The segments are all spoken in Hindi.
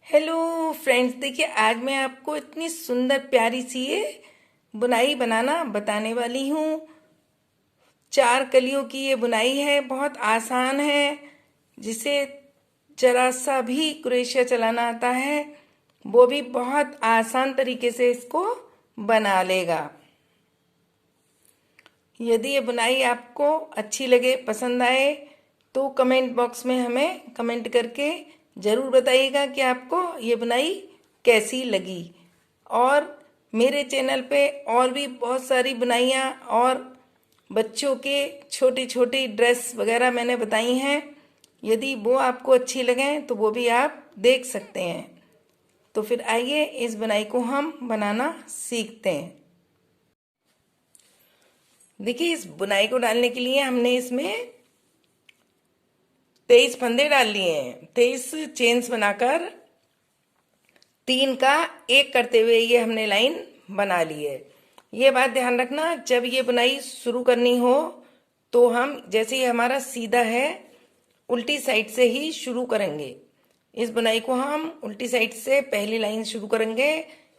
हेलो फ्रेंड्स, देखिए आज मैं आपको इतनी सुंदर प्यारी सी ये बुनाई बनाना बताने वाली हूँ। 4 कलियों की ये बुनाई है, बहुत आसान है। जिसे जरा सा भी क्रोशिया चलाना आता है वो भी बहुत आसान तरीके से इसको बना लेगा। यदि ये बुनाई आपको अच्छी लगे, पसंद आए, तो कमेंट बॉक्स में हमें कमेंट करके ज़रूर बताइएगा कि आपको ये बुनाई कैसी लगी। और मेरे चैनल पे और भी बहुत सारी बुनाइयाँ और बच्चों के छोटी छोटी ड्रेस वगैरह मैंने बताई हैं। यदि वो आपको अच्छी लगें तो वो भी आप देख सकते हैं। तो फिर आइए इस बुनाई को हम बनाना सीखते हैं। देखिए, इस बुनाई को डालने के लिए हमने इसमें 23 फंदे डाल लिए हैं। 23 चेन्स बनाकर 3 का 1 करते हुए ये हमने लाइन बना ली है। ये बात ध्यान रखना, जब ये बुनाई शुरू करनी हो तो हम जैसे ये हमारा सीधा है उल्टी साइड से ही शुरू करेंगे। इस बुनाई को हम उल्टी साइड से पहली लाइन शुरू करेंगे।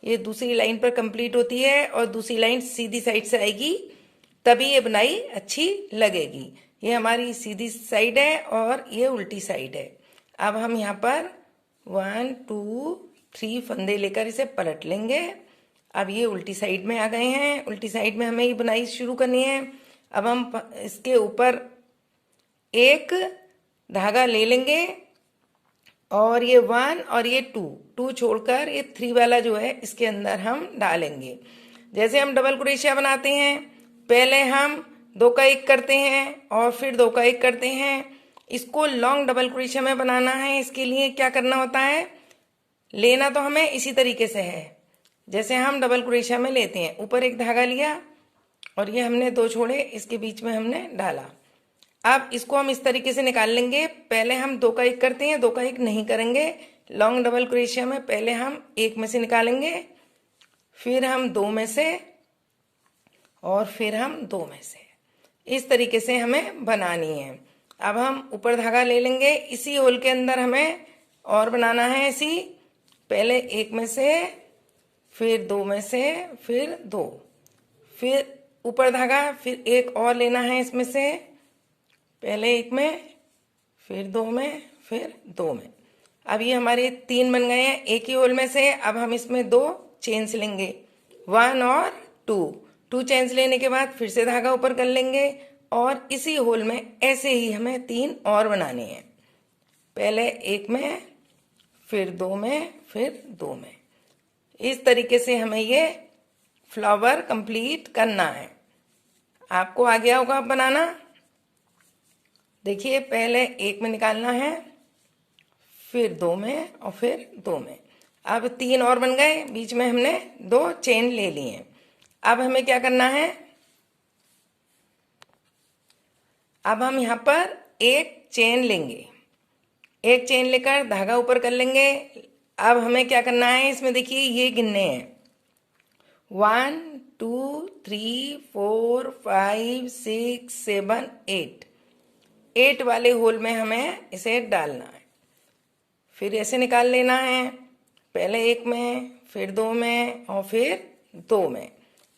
ये दूसरी लाइन पर कंप्लीट होती है और दूसरी लाइन सीधी साइड से आएगी, तभी ये बुनाई अच्छी लगेगी। ये हमारी सीधी साइड है और ये उल्टी साइड है। अब हम यहाँ पर 1 2 3 फंदे लेकर इसे पलट लेंगे। अब ये उल्टी साइड में आ गए हैं। उल्टी साइड में हमें ये बुनाई शुरू करनी है। अब हम इसके ऊपर एक धागा ले लेंगे और ये 1 और ये 2 छोड़कर ये 3 वाला जो है इसके अंदर हम डालेंगे। जैसे हम डबल क्रोशिया बनाते हैं, पहले हम 2 का 1 करते हैं और फिर 2 का 1 करते हैं। इसको लॉन्ग डबल क्रोशिया में बनाना है। इसके लिए क्या करना होता है, लेना तो हमें इसी तरीके से है जैसे हम डबल क्रोशिया में लेते हैं। ऊपर एक धागा लिया और ये हमने 2 छोड़े, इसके बीच में हमने डाला। अब इसको हम इस तरीके से निकाल लेंगे। पहले हम 2 का 1 करते हैं, 2 का 1 नहीं करेंगे। लॉन्ग डबल क्रोशिया में पहले हम 1 में से निकालेंगे, फिर हम 2 में से और फिर हम 2 में से। इस तरीके से हमें बनानी है। अब हम ऊपर धागा ले लेंगे, इसी होल के अंदर हमें और बनाना है ऐसी। पहले 1 में से, फिर 2 में से, फिर 2, फिर ऊपर धागा, फिर एक और लेना है इसमें से। पहले 1 में, फिर 2 में, फिर 2 में। अब ये हमारे 3 बन गए हैं एक ही होल में से। अब हम इसमें 2 चेन्स लेंगे, 1 और 2 चेन्स लेने के बाद फिर से धागा ऊपर कर लेंगे और इसी होल में ऐसे ही हमें 3 और बनाने हैं। पहले 1 में, फिर 2 में, फिर 2 में। इस तरीके से हमें ये फ्लावर कंप्लीट करना है। आपको आ गया होगा बनाना। देखिए, पहले 1 में निकालना है, फिर 2 में और फिर 2 में। अब 3 और बन गए, बीच में हमने 2 चेन ले लिए हैं। अब हमें क्या करना है, अब हम यहाँ पर एक चेन लेंगे। एक चेन लेकर धागा ऊपर कर लेंगे। अब हमें क्या करना है, इसमें देखिए ये गिनने हैं 1 2 3 4 5 6 7 8 वाले होल में हमें इसे डालना है। फिर ऐसे निकाल लेना है, पहले 1 में, फिर 2 में और फिर 2 में।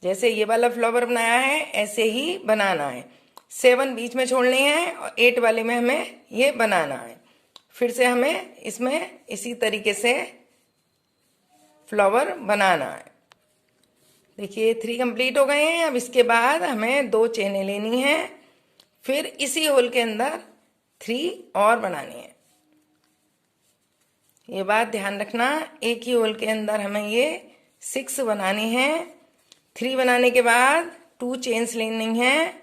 जैसे ये वाला फ्लावर बनाया है ऐसे ही बनाना है। 7 बीच में छोड़ने हैं और 8 वाले में हमें ये बनाना है। फिर से हमें इसमें इसी तरीके से फ्लावर बनाना है। देखिए 3 कंप्लीट हो गए हैं। अब इसके बाद हमें 2 चेनें लेनी हैं, फिर इसी होल के अंदर 3 और बनानी है। ये बात ध्यान रखना, एक ही होल के अंदर हमें ये 6 बनानी है। 3 बनाने के बाद 2 चेन्स लेनी है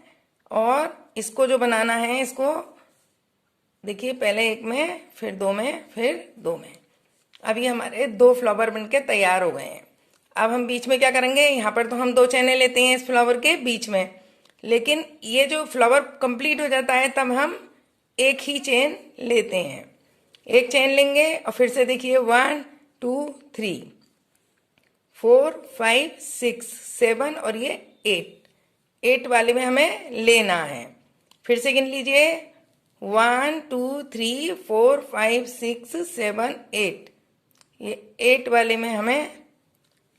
और इसको जो बनाना है, इसको देखिए पहले 1 में, फिर 2 में, फिर 2 में। अब ये हमारे 2 फ्लावर बनके तैयार हो गए हैं। अब हम बीच में क्या करेंगे, यहाँ पर तो हम 2 चेनें लेते हैं इस फ्लावर के बीच में, लेकिन ये जो फ्लावर कंप्लीट हो जाता है तब हम एक ही चेन लेते हैं। एक चेन लेंगे और फिर से देखिए 1 2 3 4 5 6 7 और ये 8 वाले में हमें लेना है। फिर से गिन लीजिए 1 2 3 4 5 6 7 8। ये 8 वाले में हमें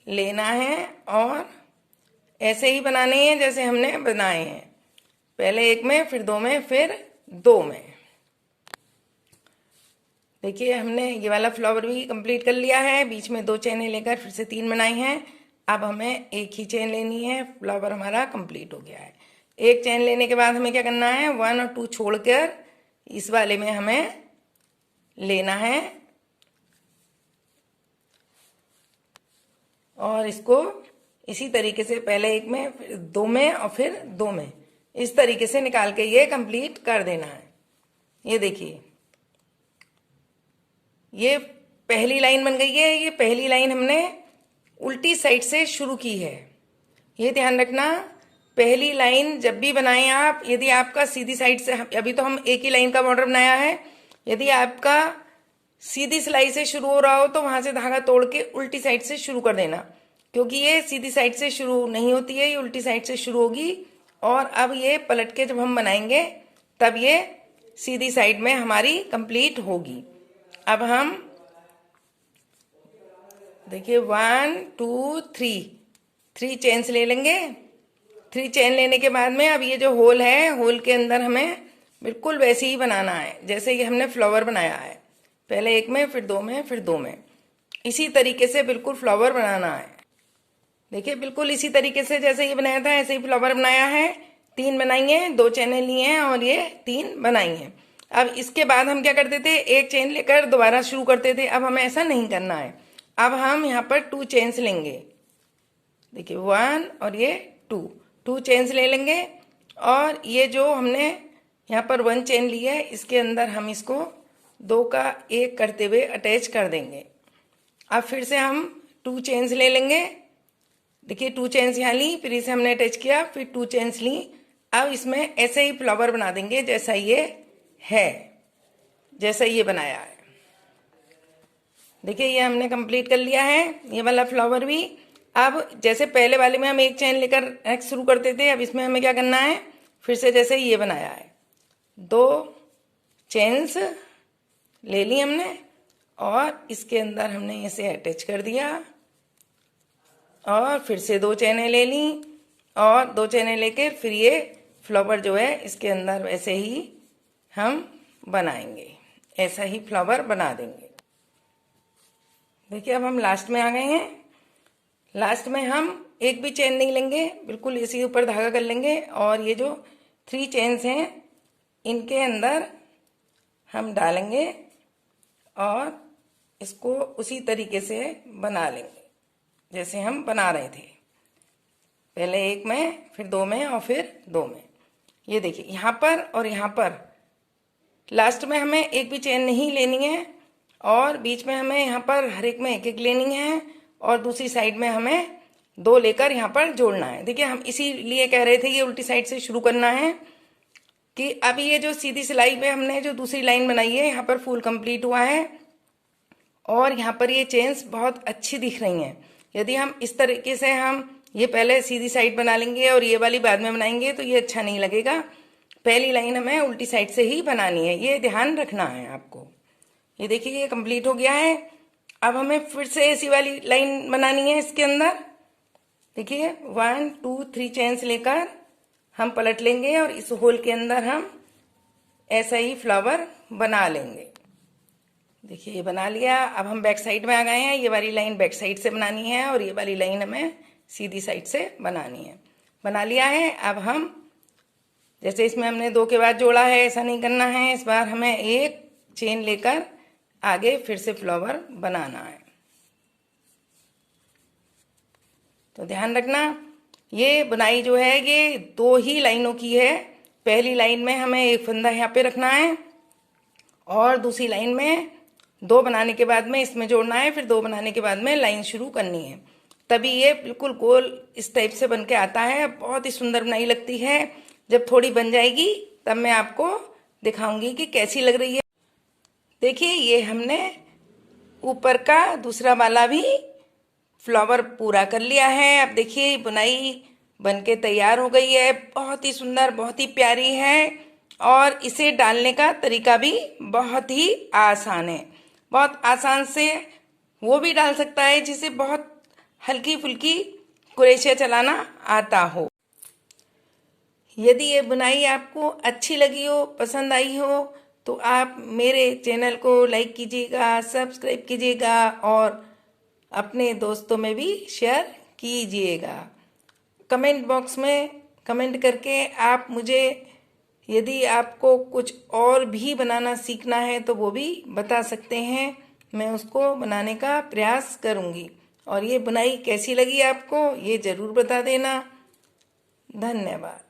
लेना है और ऐसे ही बनाने हैं जैसे हमने बनाए हैं, पहले 1 में, फिर 2 में, फिर 2 में। देखिए हमने ये वाला फ्लावर भी कंप्लीट कर लिया है, बीच में 2 चेनें लेकर फिर से 3 बनाई हैं। अब हमें एक ही चेन लेनी है, फ्लावर हमारा कंप्लीट हो गया है। एक चेन लेने के बाद हमें क्या करना है, 1 और 2 छोड़कर इस वाले में हमें लेना है और इसको इसी तरीके से पहले 1 में, फिर 2 में और फिर 2 में, इस तरीके से निकाल के ये कंप्लीट कर देना है। ये देखिए ये पहली लाइन बन गई है। ये पहली लाइन हमने उल्टी साइड से शुरू की है, ये ध्यान रखना। पहली लाइन जब भी बनाएं आप, यदि आपका सीधी साइड से, अभी तो हम एक ही लाइन का बॉर्डर बनाया है, यदि आपका सीधी सिलाई से शुरू हो रहा हो तो वहां से धागा तोड़ के उल्टी साइड से शुरू कर देना, क्योंकि ये सीधी साइड से शुरू नहीं होती है, ये उल्टी साइड से शुरू होगी। और अब ये पलट के जब हम बनाएंगे तब ये सीधी साइड में हमारी कंप्लीट होगी। अब हम देखिए 1 2 3 चेन्स ले लेंगे। 3 चेन लेने के बाद में अब ये जो होल है, होल के अंदर हमें बिल्कुल वैसे ही बनाना है जैसे ये हमने फ्लावर बनाया है, पहले 1 में, फिर 2 में, फिर 2 में, इसी तरीके से बिल्कुल फ्लावर बनाना है। देखिए बिल्कुल इसी तरीके से जैसे ये बनाया था ऐसे ही फ्लावर बनाया है। 3 बनाई हैं, 2 चेनें ली हैं और ये 3 बनाई हैं। अब इसके बाद हम क्या करते थे, एक चेन लेकर दोबारा शुरू करते थे। अब हमें ऐसा नहीं करना है, अब हम यहाँ पर 2 चेन्स लेंगे। देखिए 1 और ये 2 चेन्स ले लेंगे और ये जो हमने यहाँ पर 1 चेन ली है इसके अंदर हम इसको 2 का 1 करते हुए अटैच कर देंगे। अब फिर से हम 2 चेन्स ले लेंगे। देखिए 2 चेन्स यहाँ ली, फिर इसे हमने अटैच किया, फिर 2 चेन्स ली। अब इसमें ऐसे ही फ्लावर बना देंगे जैसा ये है, जैसा ये बनाया है। देखिए ये हमने कंप्लीट कर लिया है ये वाला फ्लावर भी। अब जैसे पहले वाले में हम एक चेन लेकर नेक्स्ट शुरू करते थे, अब इसमें हमें क्या करना है, फिर से जैसे ये बनाया है 2 चेन्स ले ली हमने और इसके अंदर हमने इसे अटैच कर दिया और फिर से 2 चेनें ले ली और 2 चेनें लेकर फिर ये फ्लावर जो है इसके अंदर वैसे ही हम बनाएंगे, ऐसा ही फ्लावर बना देंगे। देखिए अब हम लास्ट में आ गए हैं। लास्ट में हम एक भी चेन नहीं लेंगे, बिल्कुल इसी ऊपर धागा कर लेंगे और ये जो 3 चेन्स हैं इनके अंदर हम डालेंगे और इसको उसी तरीके से बना लेंगे जैसे हम बना रहे थे, पहले 1 में, फिर 2 में और फिर 2 में। ये देखिए यहाँ पर और यहाँ पर लास्ट में हमें एक भी चेन नहीं लेनी है और बीच में हमें यहाँ पर हर एक में एक एक लेनी है और दूसरी साइड में हमें 2 लेकर यहाँ पर जोड़ना है। देखिए हम इसीलिए कह रहे थे ये उल्टी साइड से शुरू करना है कि अभी ये जो सीधी सिलाई पे हमने जो दूसरी लाइन बनाई है यहाँ पर फुल कंप्लीट हुआ है और यहाँ पर ये चेन्स बहुत अच्छी दिख रही हैं। यदि हम इस तरीके से हम ये पहले सीधी साइड बना लेंगे और ये वाली बाद में बनाएंगे तो ये अच्छा नहीं लगेगा। पहली लाइन हमें उल्टी साइड से ही बनानी है, ये ध्यान रखना है आपको। ये देखिए ये कंप्लीट हो गया है। अब हमें फिर से ऐसी वाली लाइन बनानी है इसके अंदर। देखिए 1 2 3 चेन्स लेकर हम पलट लेंगे और इस होल के अंदर हम ऐसा ही फ्लावर बना लेंगे। देखिए ये बना लिया। अब हम बैक साइड में आ गए हैं, ये वाली लाइन बैक साइड से बनानी है और ये वाली लाइन हमें सीधी साइड से बनानी है। बना लिया है। अब हम जैसे इसमें हमने 2 के बाद जोड़ा है ऐसा नहीं करना है, इस बार हमें एक चेन लेकर आगे फिर से फ्लावर बनाना है। तो ध्यान रखना ये बुनाई जो है ये 2 ही लाइनों की है। पहली लाइन में हमें एक फंदा यहाँ पे रखना है और दूसरी लाइन में 2 बनाने के बाद में इसमें जोड़ना है, फिर 2 बनाने के बाद में लाइन शुरू करनी है, तभी ये बिल्कुल गोल इस टाइप से बन के आता है। बहुत ही सुंदर बुनाई लगती है। जब थोड़ी बन जाएगी तब मैं आपको दिखाऊंगी कि कैसी लग रही है। देखिए ये हमने ऊपर का दूसरा वाला भी फ्लावर पूरा कर लिया है। अब देखिए बुनाई बनके तैयार हो गई है, बहुत ही सुंदर, बहुत ही प्यारी है और इसे डालने का तरीका भी बहुत ही आसान है। बहुत आसान से वो भी डाल सकता है जिसे बहुत हल्की फुल्की क्रोशे चलाना आता हो। यदि ये बुनाई आपको अच्छी लगी हो, पसंद आई हो, तो आप मेरे चैनल को लाइक कीजिएगा, सब्सक्राइब कीजिएगा और अपने दोस्तों में भी शेयर कीजिएगा। कमेंट बॉक्स में कमेंट करके आप मुझे, यदि आपको कुछ और भी बनाना सीखना है तो वो भी बता सकते हैं, मैं उसको बनाने का प्रयास करूँगी। और ये बुनाई कैसी लगी आपको ये ज़रूर बता देना। धन्यवाद।